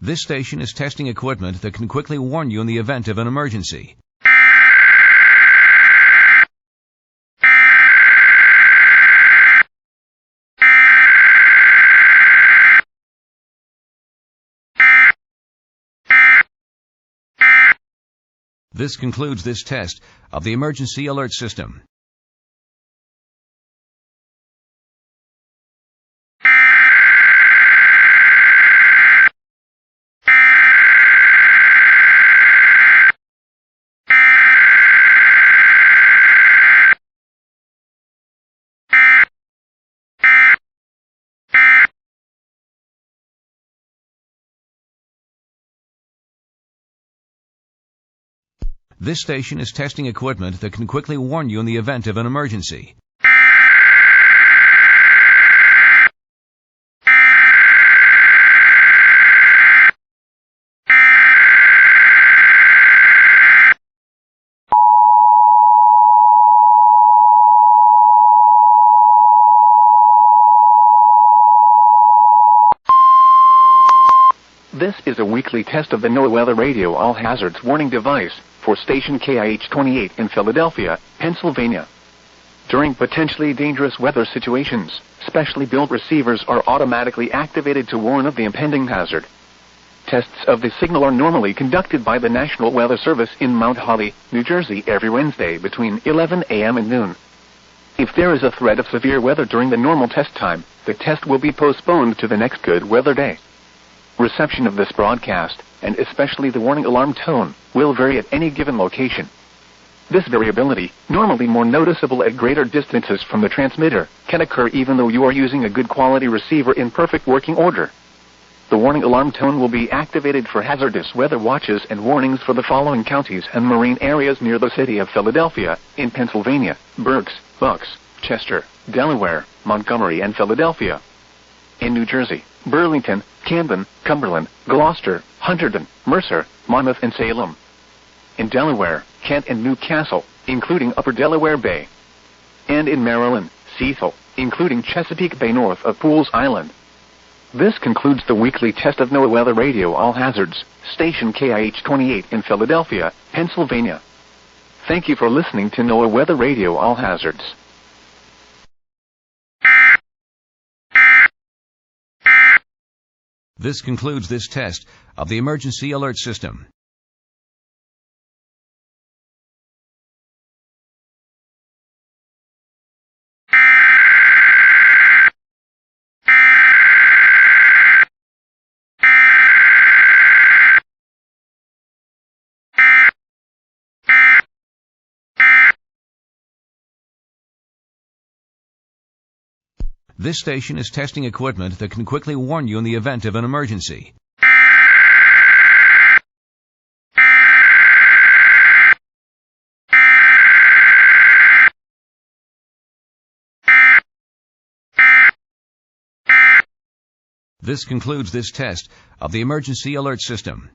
This station is testing equipment that can quickly warn you in the event of an emergency. This concludes this test of the emergency alert system. This station is testing equipment that can quickly warn you in the event of an emergency. This is a weekly test of the NOAA Weather Radio All Hazards Warning device for station KIH-28 in Philadelphia, Pennsylvania. During potentially dangerous weather situations, specially built receivers are automatically activated to warn of the impending hazard. Tests of the signal are normally conducted by the National Weather Service in Mount Holly, New Jersey every Wednesday between 11 a.m. and noon. If there is a threat of severe weather during the normal test time, the test will be postponed to the next good weather day. Reception of this broadcast, and especially the warning alarm tone, will vary at any given location. This variability, normally more noticeable at greater distances from the transmitter, can occur even though you are using a good quality receiver in perfect working order. The warning alarm tone will be activated for hazardous weather watches and warnings for the following counties and marine areas near the city of Philadelphia, in Pennsylvania: Berks, Bucks, Chester, Delaware, Montgomery, and Philadelphia. In New Jersey: Burlington, Camden, Cumberland, Gloucester, Hunterdon, Mercer, Monmouth, and Salem. In Delaware: Kent and Newcastle, including Upper Delaware Bay. And in Maryland: Cecil, including Chesapeake Bay north of Pools Island. This concludes the weekly test of NOAA Weather Radio All Hazards, station KIH-28 in Philadelphia, Pennsylvania. Thank you for listening to NOAA Weather Radio All Hazards. This concludes this test of the emergency alert system. This station is testing equipment that can quickly warn you in the event of an emergency. This concludes this test of the emergency alert system.